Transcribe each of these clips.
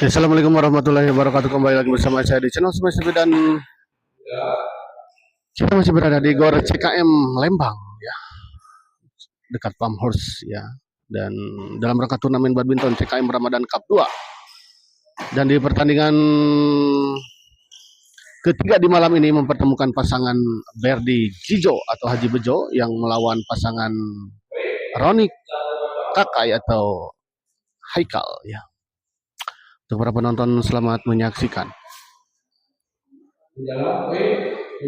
Assalamualaikum warahmatullahi wabarakatuh. Kembali lagi bersama saya di channel Smart TV dan kita masih berada di Gor CKM Lembang ya, dekat Pamhorst ya. Dan dalam rangka turnamen badminton CKM Ramadan Cup 2. Dan di pertandingan ketiga di malam ini mempertemukan pasangan Berdi Jijo atau Haji Bejo yang melawan pasangan Roni Kakai atau Haikal ya. Untuk para penonton, selamat menyaksikan. Di dalam P20.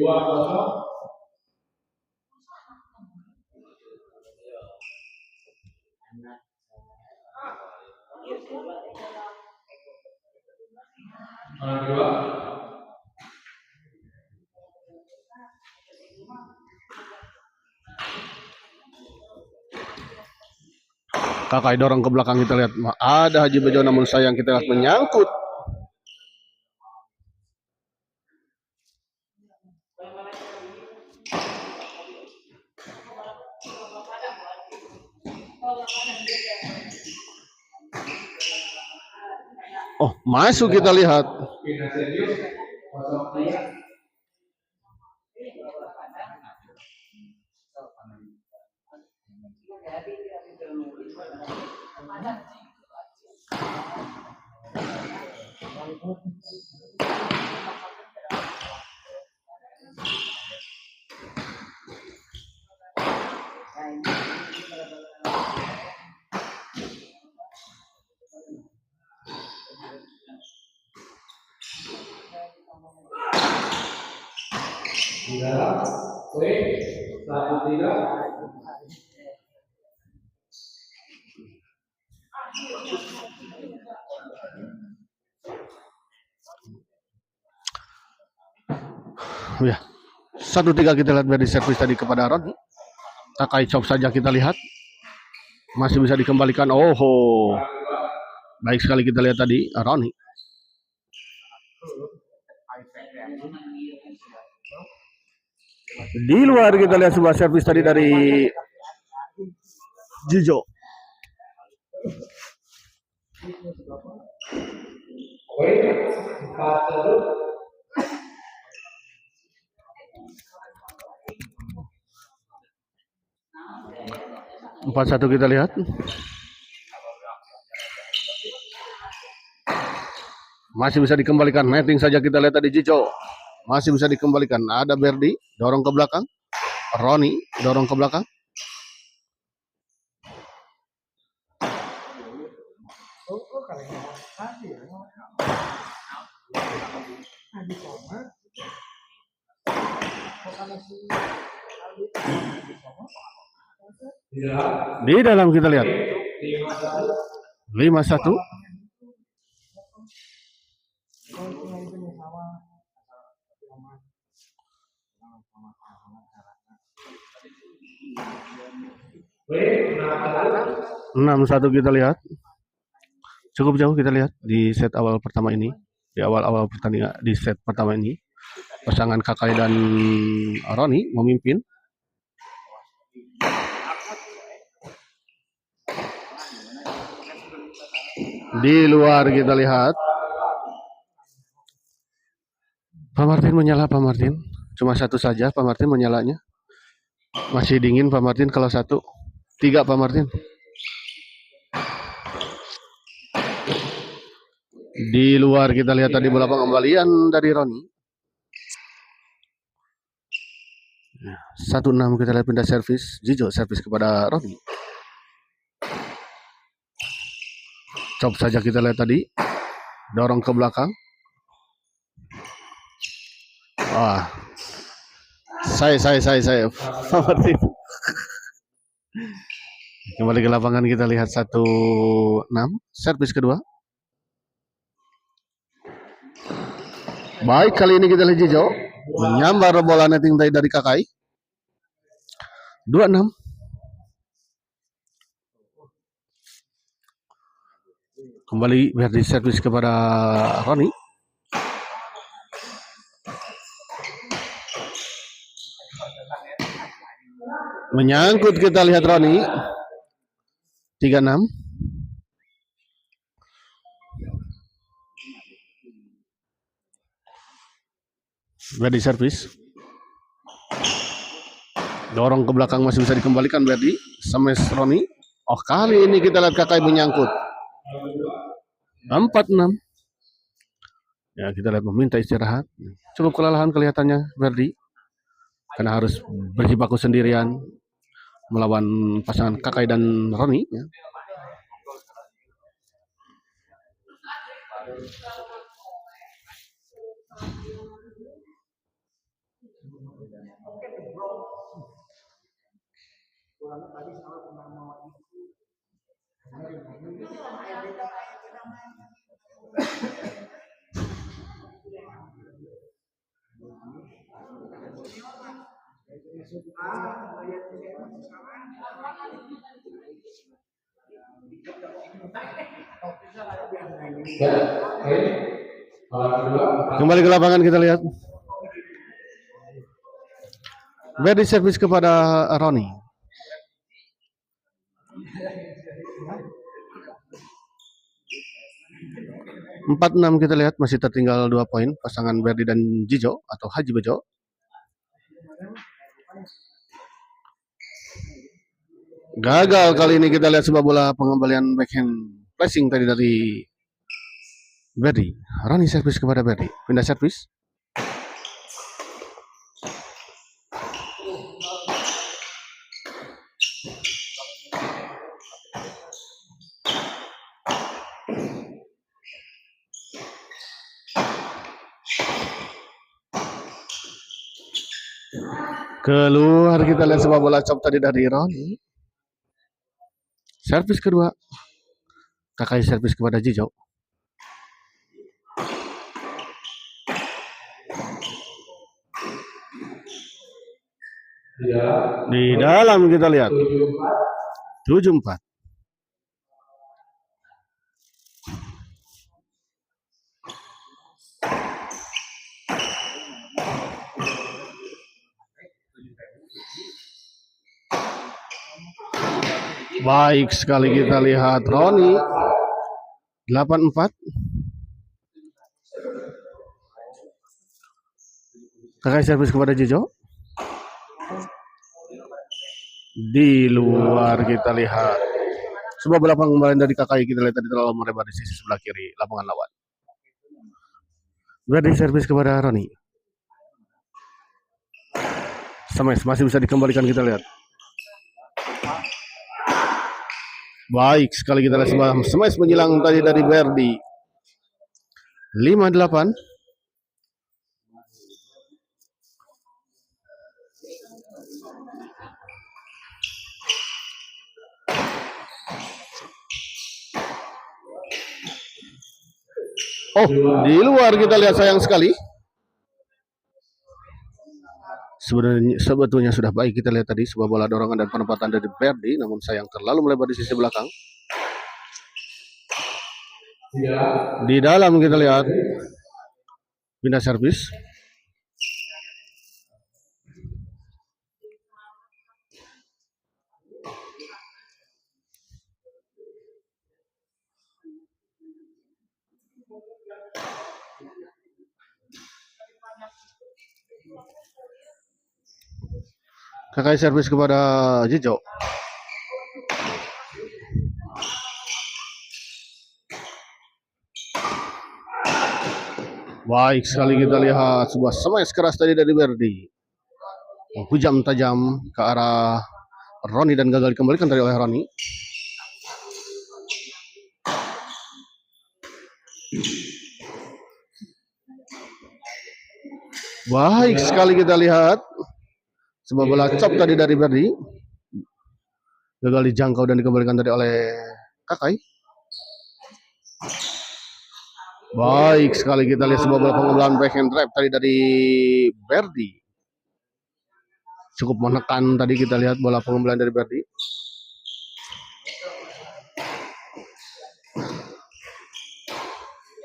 Kedua. Kakai dorong ke belakang, kita lihat ada Haji Bejo, namun sayang kita lihat menyangkut. Oh, masuk kita lihat. Di dalam P13. Ya, 1-3 kita lihat dari servis tadi kepada Roni. Kakai chop saja kita lihat. Masih bisa dikembalikan. Oh, baik sekali kita lihat tadi Roni. Di luar kita lihat sebuah servis tadi dari Jijo. Empat satu kita lihat. Masih bisa dikembalikan. Netting saja kita lihat tadi Jijo. Masih bisa dikembalikan. Ada Berdi dorong ke belakang. Roni dorong ke belakang. Di dalam kita lihat 5-1. Enam satu kita lihat. Cukup jauh kita lihat di set awal pertama ini. Di awal-awal pertandingan di set pertama ini, pasangan Kakai dan Roni memimpin. Di luar kita lihat Pak Martin menyala. Pak Martin cuma satu saja. Pak Martin menyalanya. Masih dingin Pak Martin kalau 1-3 Pak Martin. Di luar kita lihat tadi bola pengembalian dari Roni. 1-6 kita lihat pindah servis. Jijo servis kepada Roni. Chop saja kita lihat tadi. Dorong ke belakang. Wah. Saya. Pak Martin. Kembali ke lapangan kita lihat 1-6. Servis kedua. Baik, kali ini kita lihat Jijo menyambar bola netting dari Kakai. 2-6. Kembali Berdi servis kepada Roni. Menyangkut kita lihat Roni. 3-6. Verdi servis. Dorong ke belakang masih bisa dikembalikan Verdi. Smash Roni. Oh, kali ini kita lihat Kakai menyangkut. 4-6. Ya, kita lihat meminta istirahat. Cukup kelelahan kelihatannya Verdi. Karena harus berjibaku sendirian melawan pasangan Kakai dan Roni. Ya. Ya, oke. Alat kedua. Kembali ke lapangan kita lihat. Verdi servis kepada Roni. 4-6 kita lihat masih tertinggal 2 poin pasangan Verdi dan Jijo atau Haji Bejo. Gagal kali ini kita lihat sebuah bola pengembalian backhand flashing tadi dari Verdi. Roni servis kepada Verdi. Pindah servis. Keluar kita lihat sebuah bola chop tadi dari Roni. Servis kedua. Kakai servis kepada Jijo. Di dalam kita lihat. 7-4. Baik sekali kita lihat Roni. 8-4. Kakai servis kepada Jijo. Di luar kita lihat. Sebuah bola pengembalian dari Kakai kita lihat tadi terlalu melebar di sisi sebelah kiri lapangan lawan. Verdi servis kepada Roni. Smash masih bisa dikembalikan kita lihat. Baik sekali kita lihat sebuah smash menyilang tadi dari Verdi. 5-8. Oh, di luar kita lihat sayang sekali. Sebetulnya sudah baik kita lihat tadi sebuah bola dorongan dan penempatan dari Verdi, namun sayang terlalu melebar di sisi belakang. Di dalam kita lihat pindah servis. Kakai servis kepada Jijo. Baik sekali kita lihat sebuah smash keras tadi dari Verdi. Hujam tajam ke arah Roni dan gagal dikembalikan tadi oleh Roni. Baik sekali kita lihat sebuah bola chop tadi dari Verdi. Gagal dijangkau dan dikembalikan tadi oleh Kakai. Baik sekali kita lihat sebuah bola pengembalian backhand drive tadi dari Verdi. Cukup menekan tadi kita lihat bola pengembalian dari Verdi.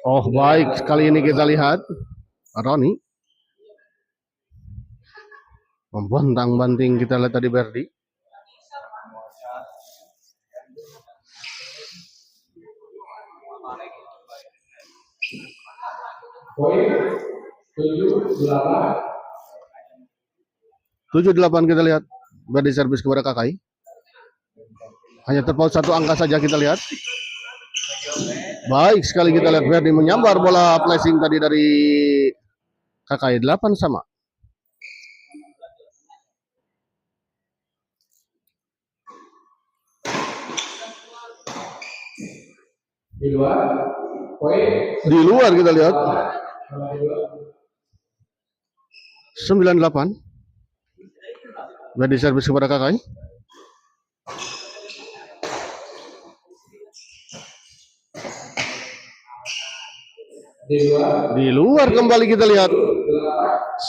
Oh, baik sekali ini kita lihat Roni membontang-banting kita lihat tadi Verdi. Poin 7-8. 7-8 kita lihat. Birdie service kepada Kakai. Hanya terpaut satu angka saja kita lihat. Baik sekali kita lihat Birdie menyambar bola flashing tadi dari Kakai. 8-8. Di luar. Di luar kita lihat. 9-8. Birdie service kepada Kakai. Di luar kembali kita lihat. 10-8.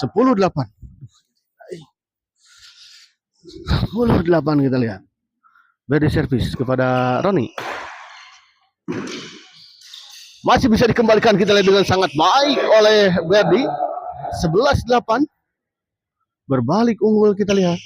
10-8 kita lihat. Birdie service kepada Roni. Masih bisa dikembalikan kita lihat dengan sangat baik oleh Birdie. 11-8. Berbalik unggul kita lihat.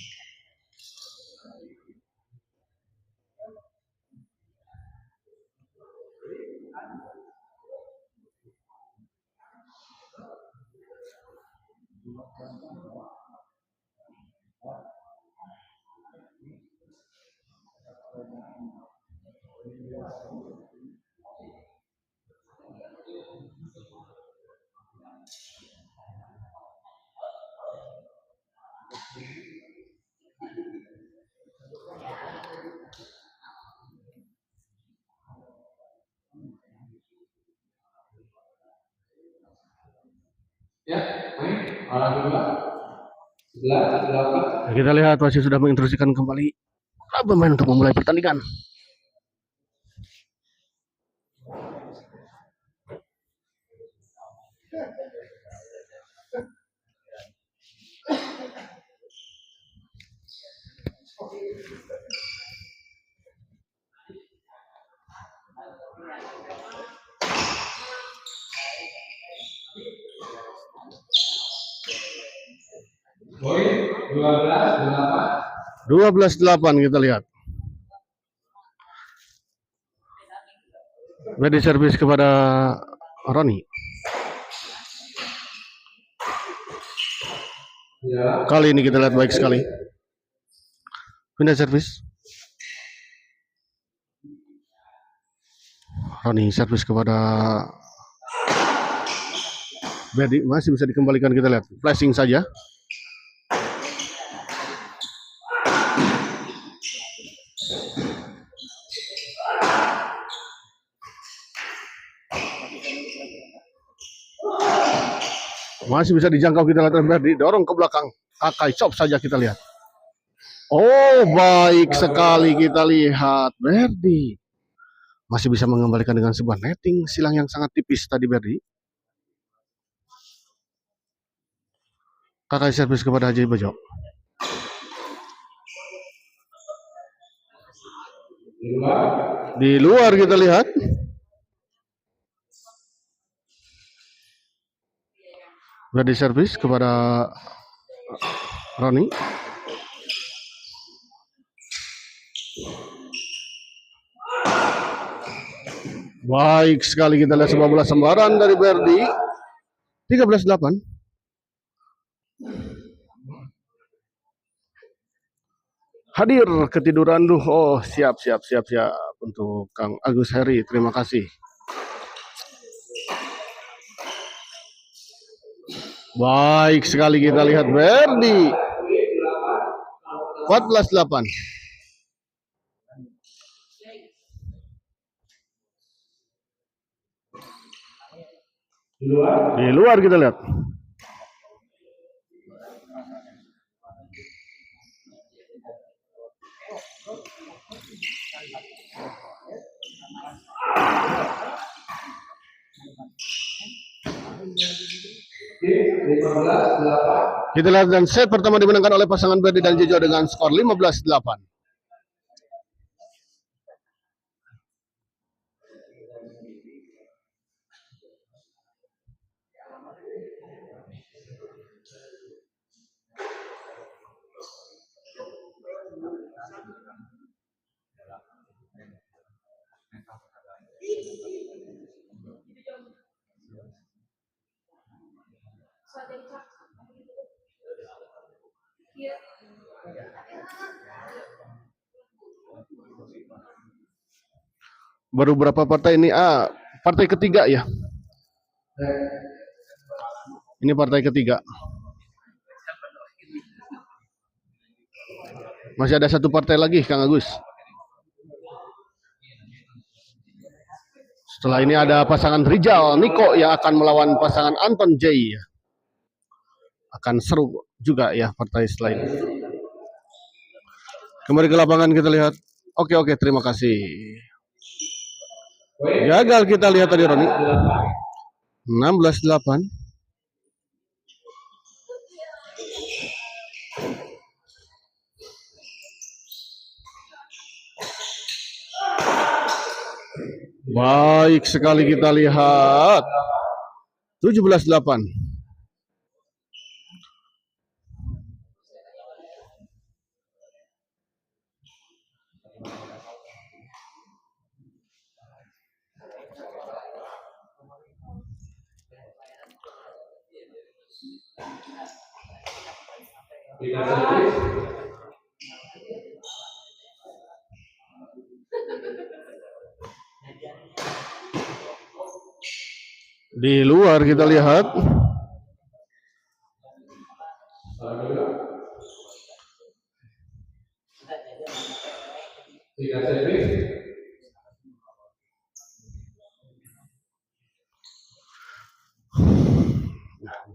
Ya, main. Alhamdulillah. 11-8. Kita lihat wasit sudah menginstruksikan kembali pemain untuk memulai pertandingan. Poin 12-8. 12-8 kita lihat. Birdie service kepada Roni. Ya. Kali ini kita lihat baik sekali. Pindah service. Roni service kepada Birdie. Masih bisa dikembalikan kita lihat. Flashing saja. Masih bisa dijangkau kita lihat Birdie. Dorong ke belakang. Kakai chop saja kita lihat. Oh, baik sekali kita lihat Birdie. Masih bisa mengembalikan dengan sebuah netting silang yang sangat tipis tadi Birdie. Kakai servis kepada Haji Bejo. Di luar kita lihat. Birdie servis kepada Roni. Baik sekali kita lihat sebuah bola sembaran dari Birdie. 13-8. Hadir ketiduran oh siap untuk Kang Agus Heri. Terima kasih. Baik sekali kita lihat Birdie. 14-8. Di luar kita lihat. Kita lihat dan set pertama dimenangkan oleh pasangan Birdie dan Jejo dengan skor 15-8. Baru berapa partai ini? Partai ketiga ya. Ini partai ketiga. Masih ada satu partai lagi, Kang Agus. Setelah ini ada pasangan Rizal Niko yang akan melawan pasangan Anton J. Akan seru juga ya partai setelah ini. Kembali ke lapangan kita lihat. Oke, terima kasih. Gagal kita lihat tadi Roni. 16-8. Baik sekali kita lihat. 17-8. Di luar kita lihat.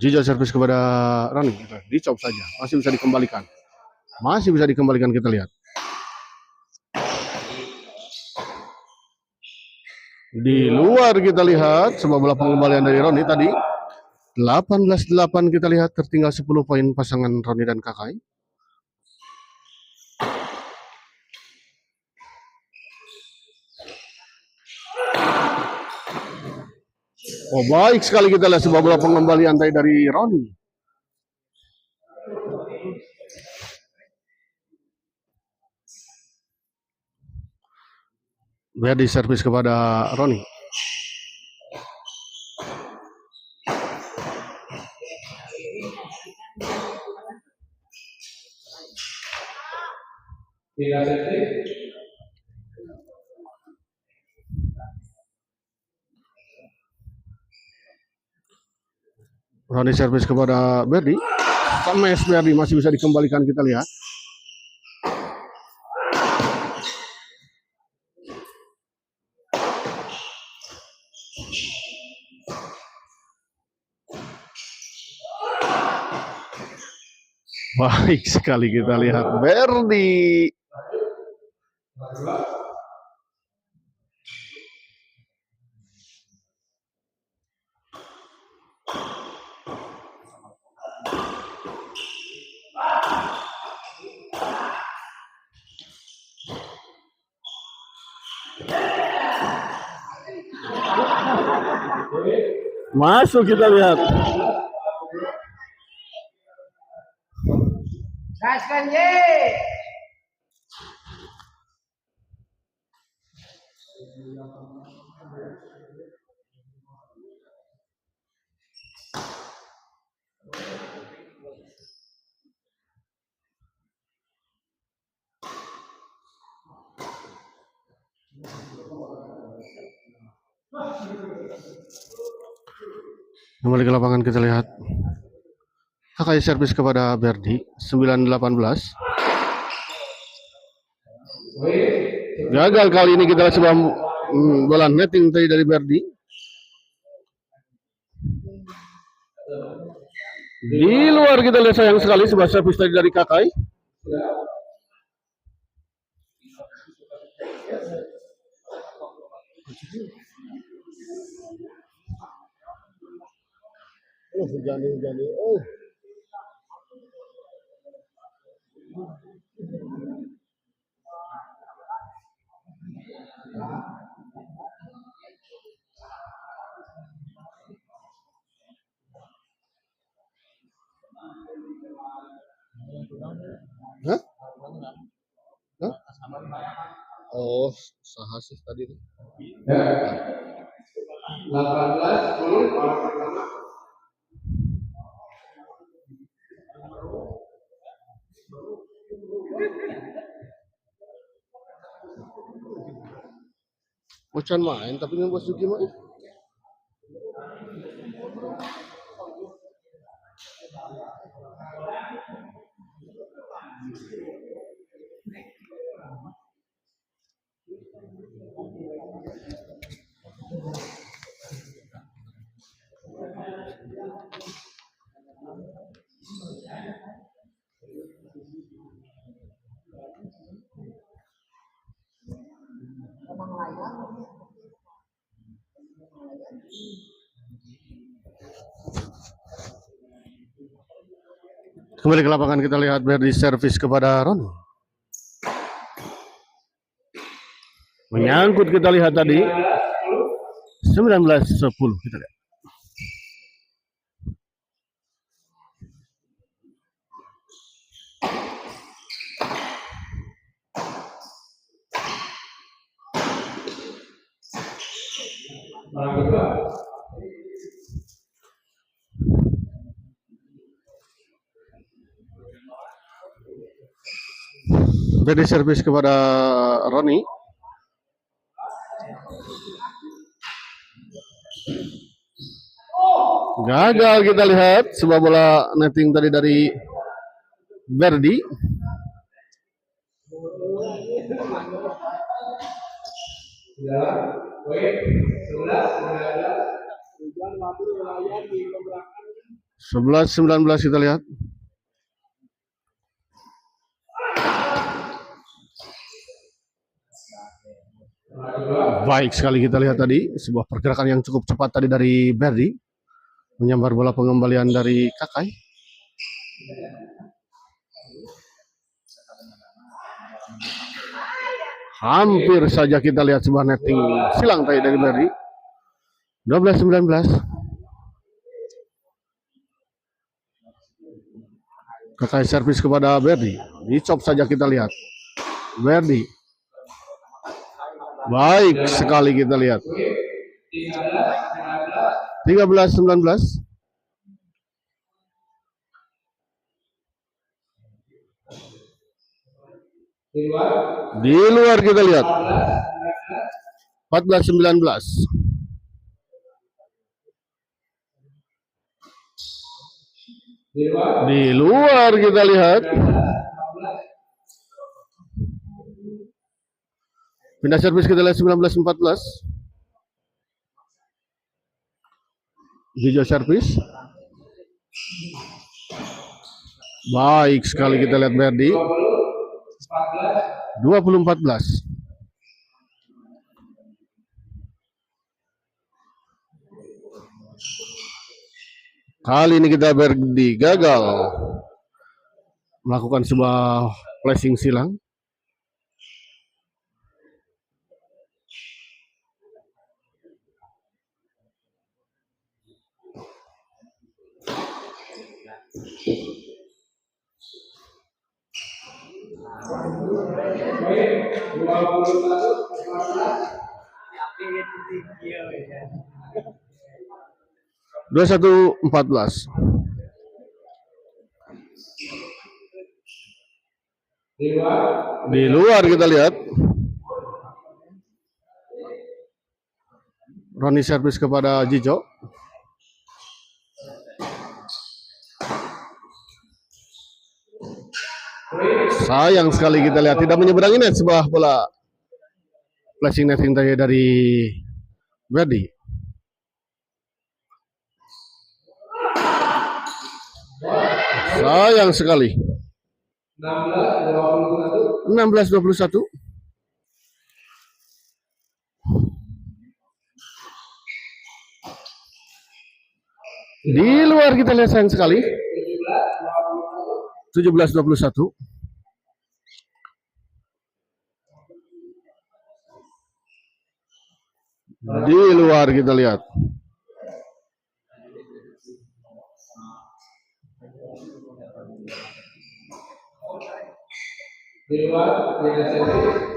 Jijal servis kepada Rani, dicop saja, masih bisa dikembalikan. Masih bisa dikembalikan kita lihat. Di luar kita lihat sebuah bola pengembalian dari Roni tadi. 18-8 kita lihat, tertinggal 10 poin pasangan Roni dan Kakai. Oh, baik sekali kita lihat sebuah bola pengembalian tadi dari Roni. Biar di servis kepada Roni. Roni servis kepada Berdi. Sama Berdi masih bisa dikembalikan kita lihat. Baik sekali kita lihat Berdi. Masuk kita lihat. Gaskan ye. Kembali ke lapangan kita lihat. Kakai servis kepada Berdi. 9-18. Gagal kali ini kita lihat sebuah bola netting tadi dari Berdi. Di luar kita lihat sayang sekali sebuah servis tadi dari Kakai. Hujan. Hah? Oh, saha sih tadi. Ya. 18 10 orang pertama. Bocan main tapi nggak Basuki main. Kembali ke lapangan kita lihat Berdi servis kepada Rono. Menyangkut kita lihat tadi 19-10 kita lihat. Berdi servis kepada Roni. Gagal kita lihat sebuah bola netting tadi dari Berdi. Sebelas 19 kita lihat. Baik sekali kita lihat tadi sebuah pergerakan yang cukup cepat tadi dari Berdi, menyambar bola pengembalian dari Kakai. Hampir saja kita lihat sebuah netting silang tadi dari Berdi. 12-19. Kakai servis kepada Berdi. Dicop saja kita lihat. Berdi. Baik sekali kita lihat. 13-19. Di luar kita lihat. 14-19. Di luar kita lihat. Pindah servis kita lihat 19-14. Hijau servis. Baik sekali kita lihat Berdi. 20-14. Kali ini kita Berdi gagal melakukan sebuah flashing silang. Dua 21-14. Di luar kita lihat. Roni servis kepada Jijo. Sayang sekali kita lihat tidak menyeberangi net sebuah bola flashing netting tadi dari Berdi. Sayang sekali. 16-21. Di luar kita lihat sayang sekali. 17-21. Di luar kita lihat. Di luar kita lihat.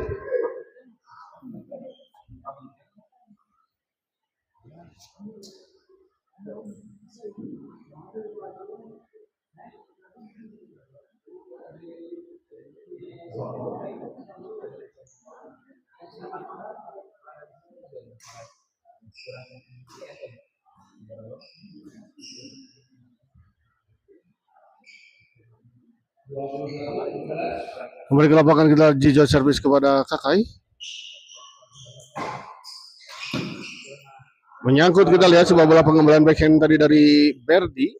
Kembali ke lapangan kita Jijo servis kepada Kakai. Menyangkut kita lihat sebuah bola pengembalian backhand tadi dari Berdi.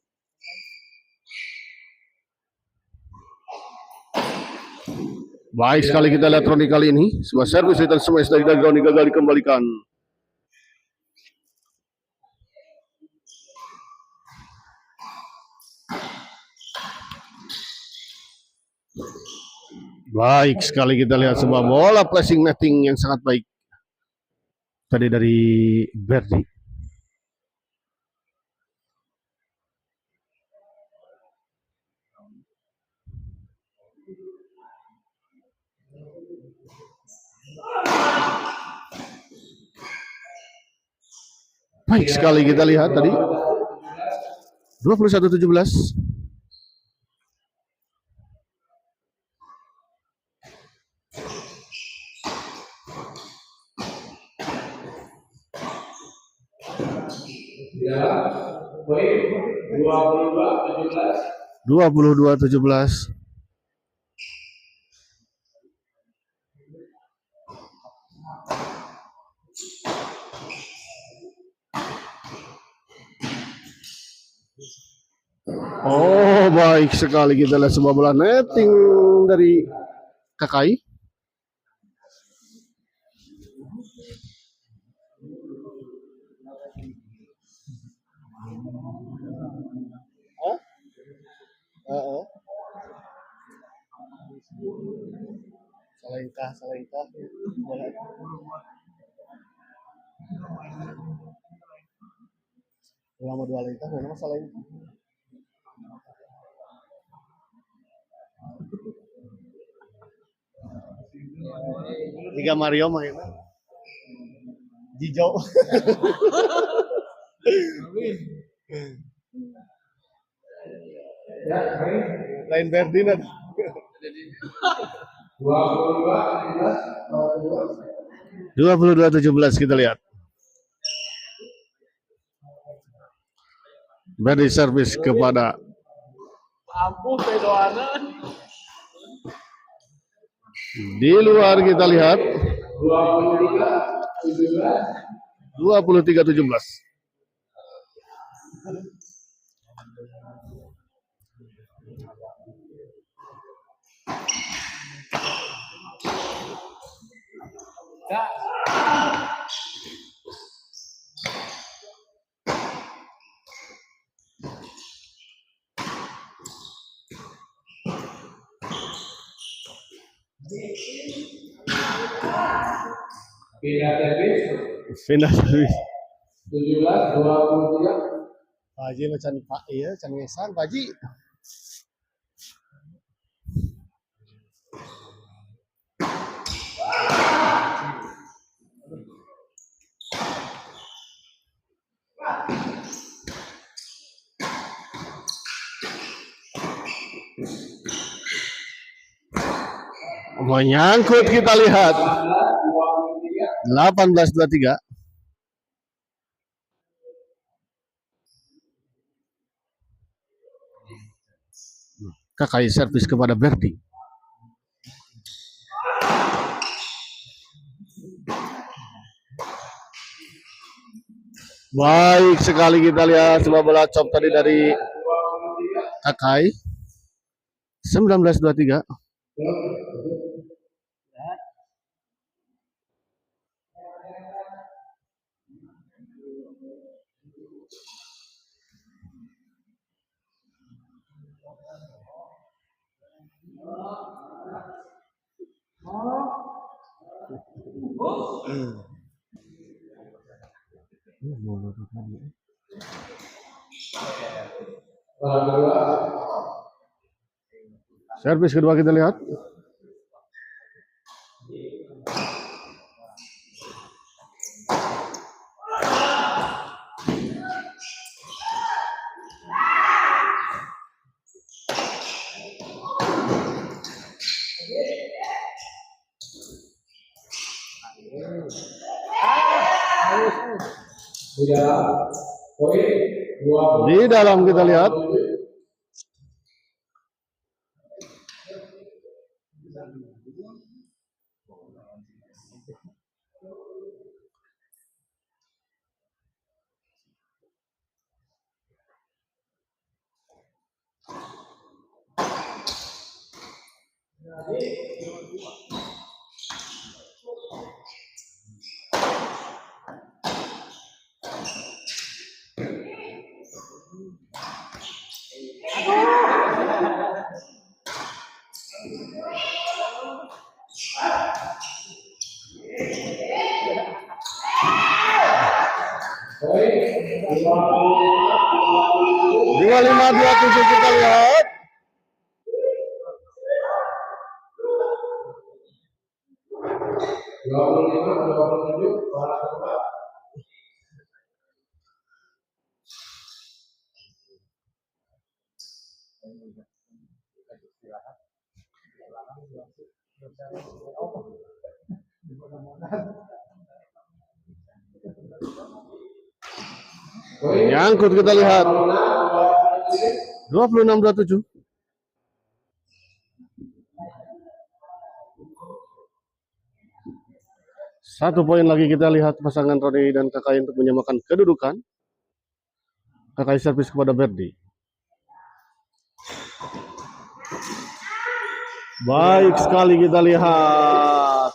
Baik sekali kita lihat Roni kali ini. Sebuah servis return smash dari Roni gagal dikembalikan. Baik sekali kita lihat sebuah bola placing netting yang sangat baik tadi dari Berdi. Baik sekali kita lihat tadi 21-17. Ya, baik. 22-17. 22-17. Oh, baik sekali kita lihat sebuah bola netting dari Kakai. Salahkah. Lama 2 langkah, mana masalah ini? Liga Mario main. Jijo. Ya, baik. Lain Ferdinand. 22-17 kita lihat. Berdi servis kepada di luar kita lihat 23-17. Pindah servis. 17-23. Pak Haji macam Pak iya, can ngesan Pak Haji. Menyangkut kita lihat 18-23. Kakai servis kepada Berdi. Baik sekali kita lihat sebuah bola chop tadi dari Kakai. 19-23. Servis kedua kita lihat. Di dalam. Poin 20. Di dalam kita lihat. Poin 25-27 kita lihat. dua puluh lima 27 para tempat. Nyangkut kita lihat. 26-27. Satu poin lagi kita lihat pasangan Roni dan Kakai untuk menyamakan kedudukan. Kakai servis kepada Berdi. Baik sekali kita lihat.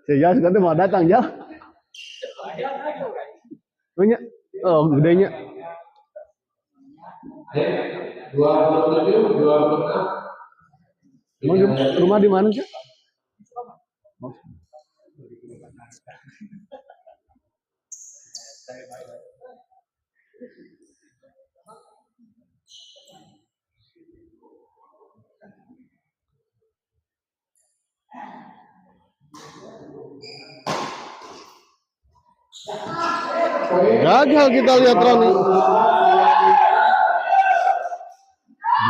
Sejauh sekarang mau datang ya. Banyak. Oh, gedenya. 27 26. Rumah di mana sih? Gagal kita lihat Roni.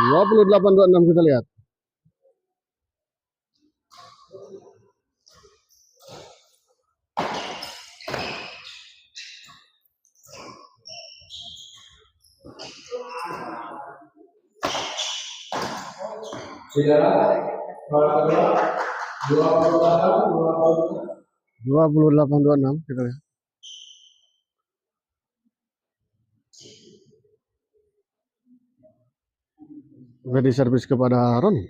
28-26 kita lihat. Di dalam. Para tempat. 28-26 kita lihat. Berdi servis kepada Roni.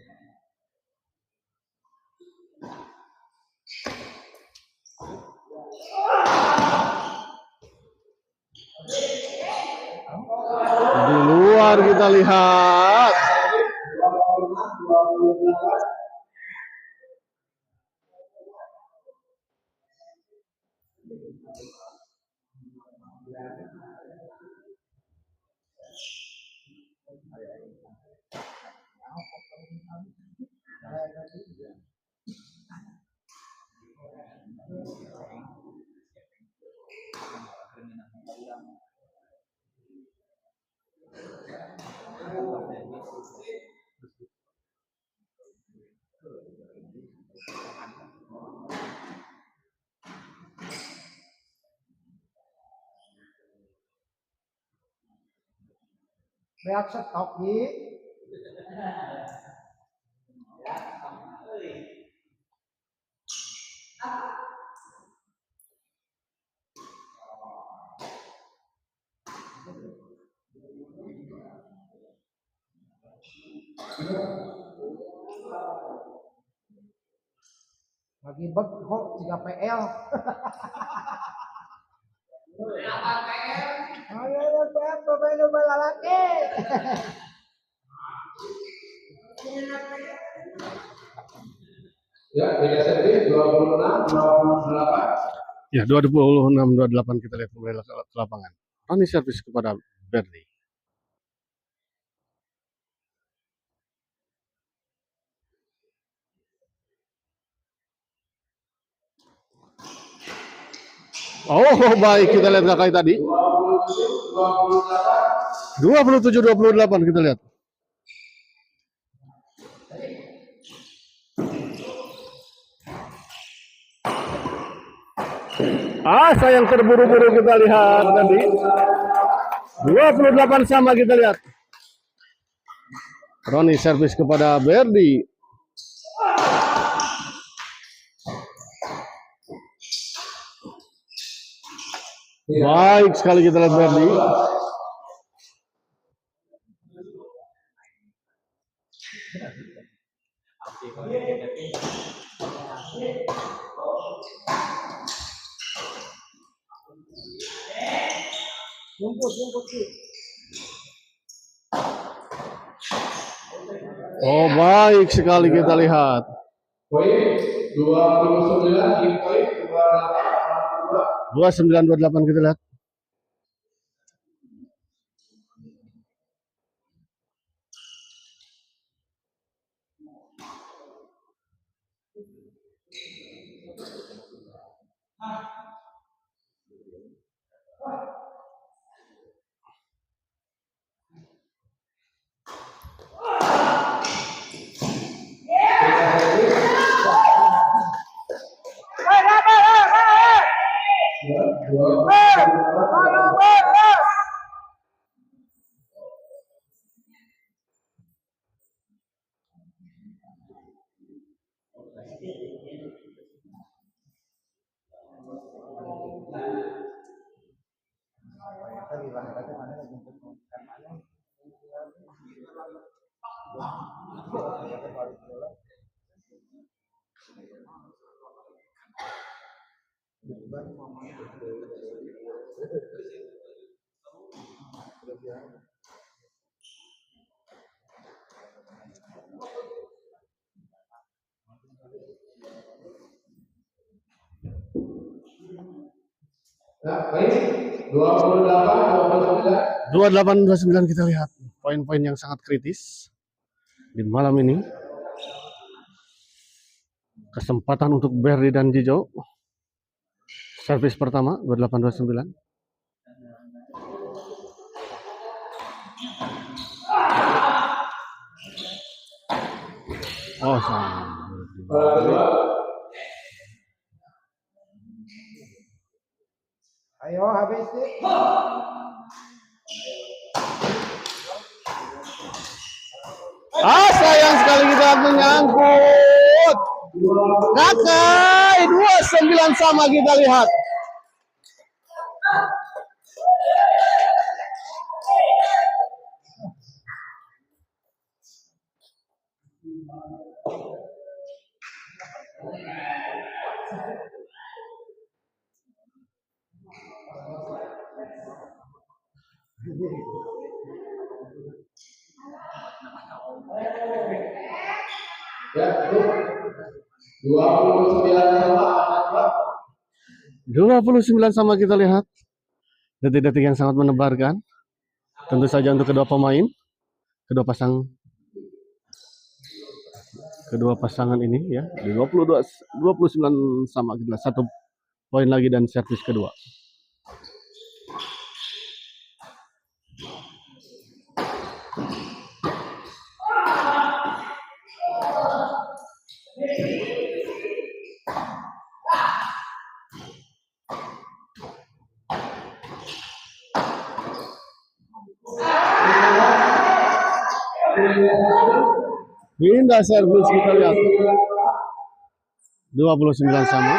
Di luar kita lihat. Reaction kopi. Lagi bek kok 3 PL. Ayo PL pemain bola laki. Ya, beda servis 26 28. Ya, 26-28 kita lihat kembali ke lapangan. Roni servis kepada Berdi. Oh, baik, kita lihat kakak tadi. 27-28 kita lihat. Sayang terburu-buru kita lihat tadi. 28 sama kita lihat. Roni servis kepada Berdi. Baik sekali kita lihat Berdi. Oh, baik sekali kita lihat. Poin 29 di poin 29-28 kita lihat. Nah, baik. 28, 28-29 kita lihat. Poin-poin yang sangat kritis di malam ini. Kesempatan untuk Berdi dan Jijo. Servis pertama 28-29. Oh, sama. Ayo habis sih. Sayang sekali kita menyangkut. Kakak 29 sama kita lihat. Ya, 29 sama. 29 sama kita lihat. Detik-detik yang sangat menebarkan. Tentu saja untuk kedua pemain, kedua pasangan ini ya. Di 29 sama kita lihat. 1 poin lagi dan servis kedua. Pindah servis kita lihat. 29 sama.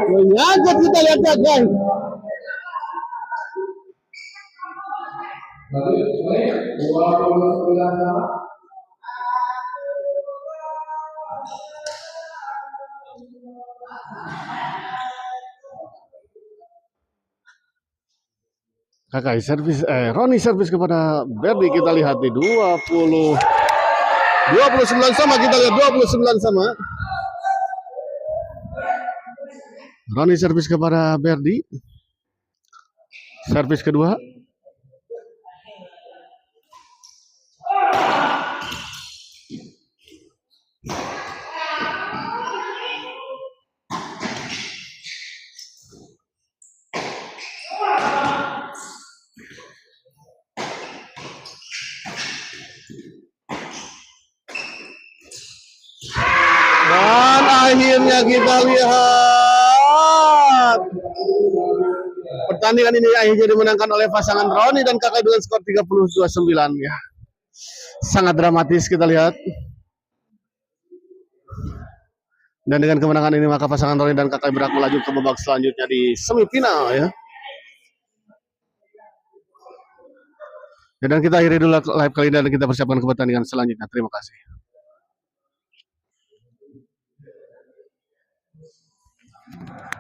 Menyangkut kita lihat guys. Baik, 29 sama. Kakak servis Roni servis kepada Berdi, kita lihat di 29 sama, kita lihat 29 sama. Roni servis kepada Berdi. Servis kedua. Dan akhirnya kita lihat pertandingan ini akhirnya dimenangkan oleh pasangan Roni dan Kakak dengan skor 30-29 ya. Sangat dramatis kita lihat. Dan dengan kemenangan ini maka pasangan Roni dan Kakak berhak melaju ke babak selanjutnya di semifinal ya. Dan kita akhiri dulu live kali ini dan kita persiapkan ke pertandingan selanjutnya. Terima kasih.